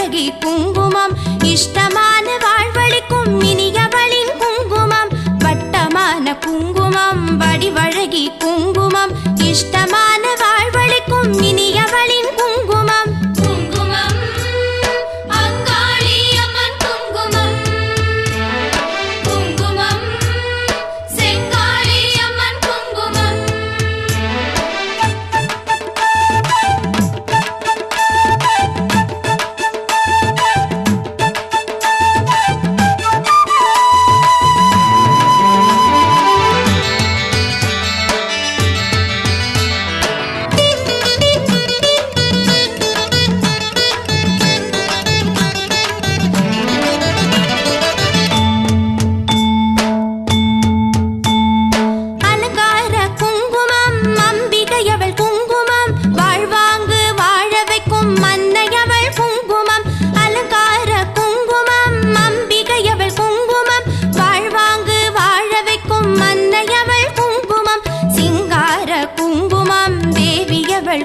வடிவழகி குங்குமம் இஷ்டமான வாழ்வழிக்கும் இனியவளின் குங்குமம் வட்டமான குங்குமம் வடிவழகி குங்குமம் இஷ்டமான வாழ்வழிக்கும் இனியவளின் குங்குமம் குங்குமம் அங்காளியம்மன் குங்குமம் குங்குமம் செங்காளியம்மன் குங்குமம்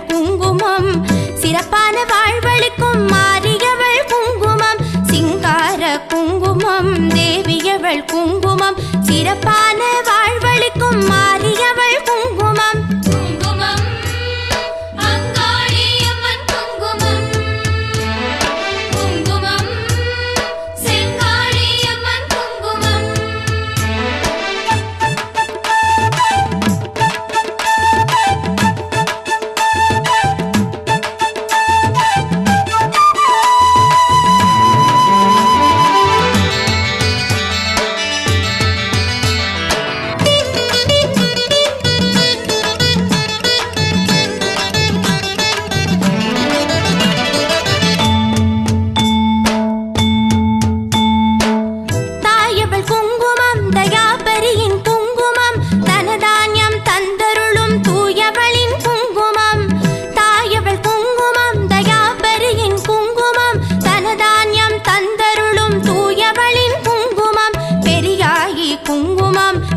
குங்குமம் சிறப்பான வாழ்வழிக்கும் மாரியவள் குங்குமம் சிங்கார குங்குமம் தேவியவள் குங்குமம் சிறப்பான வாழ்வழிக்கும் மாரியவள் குங்குமம் குங்குமம் அங்காளியம்மன் குங்குமம் குங்குமம் செங்காளியம்மன் குங்குமம்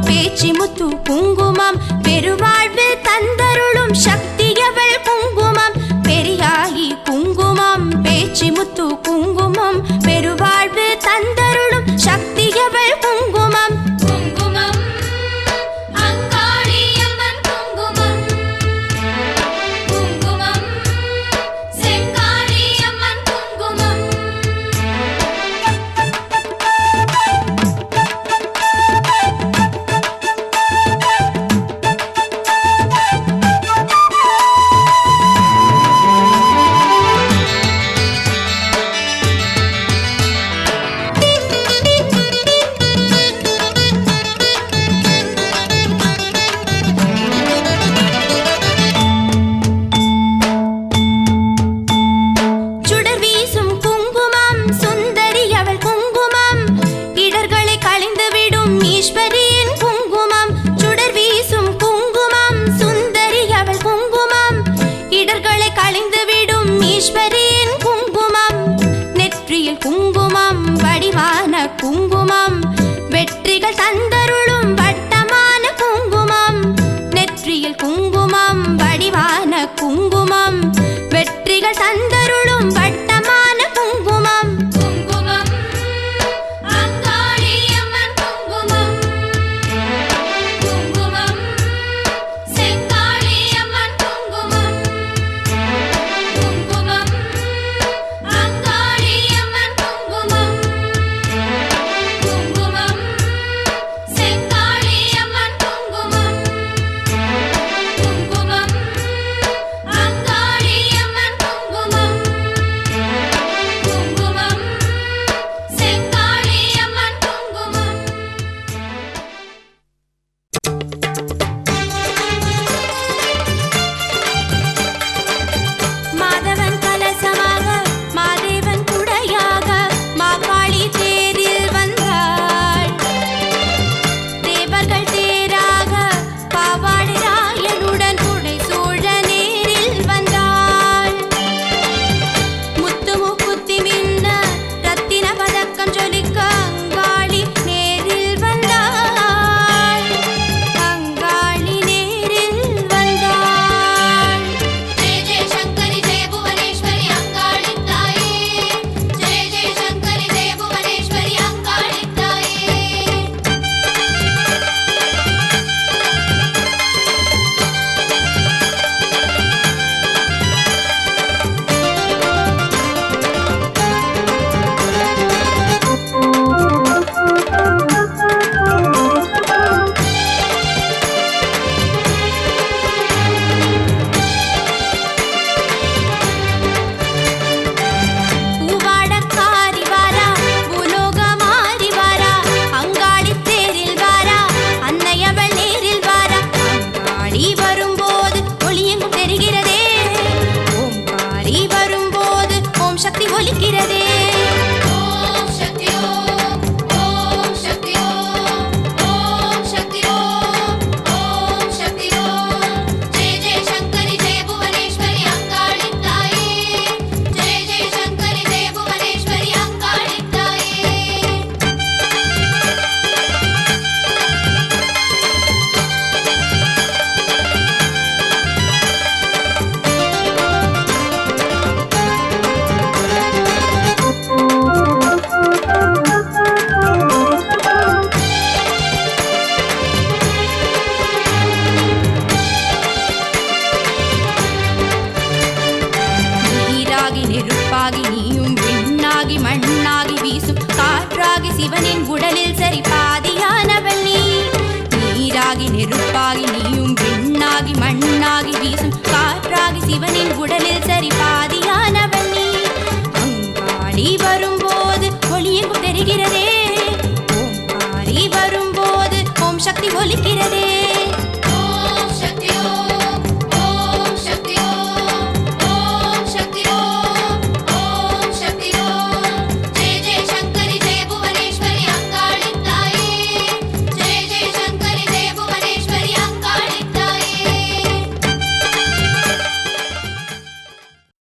பேச்சிமுத்து குங்குமம் பெருவாழ்வு தந்தருளும் சக்தியவள் குங்குமம் பெரியாயி குங்குமம் பேச்சிமுத்து குங்குமம் பெருவாழ்வு தந்தருளும் சக்தியவள் குங்குமம் குங்குமம் அங்காளியம்மன் குங்குமம் குங்குமம் செங்காளியம்மன் குங்குமம் குங்குமம் வடிவான குங்குமம் வெற்றிகள் தந்தருளும் வட்டமான குங்குமம் நெற்றியில் குங்குமம் வடிவான குங்குமம் வெற்றிகள் தந்தருளும் வட்டமான குங்குமம் குங்குமம் அங்காளியம்மன் குங்குமம் குங்குமம் செங்காளியம்மன் குங்குமம் குங்குமம் அங்காளியம்மன் குங்குமம் ஓம் சக்தி ஓம் ஓம் சக்தி ஓம் ஓம் சக்தி ஓம் ஓம் சக்தி ஓம் ஜெய ஜெய சங்கரி ஜெய புவனேஸ்வரி அங்காளித்தாயே ஜெய ஜெய சங்கரி ஜெய புவனேஸ்வரி அங்காளித்தாயே நீராகி நெருப்பாகி நீயும் விண்ணாகி மண்ணாகி வீசும் காற்றாகி சிவனின் உடலில் சரி பாதியானவள் நீ நீராகி நெருப்பாகி நீயும் விண்ணாகி மண்ணாகி வீசும் காற்றாகி சிவனின் உடலில் சரி பாதி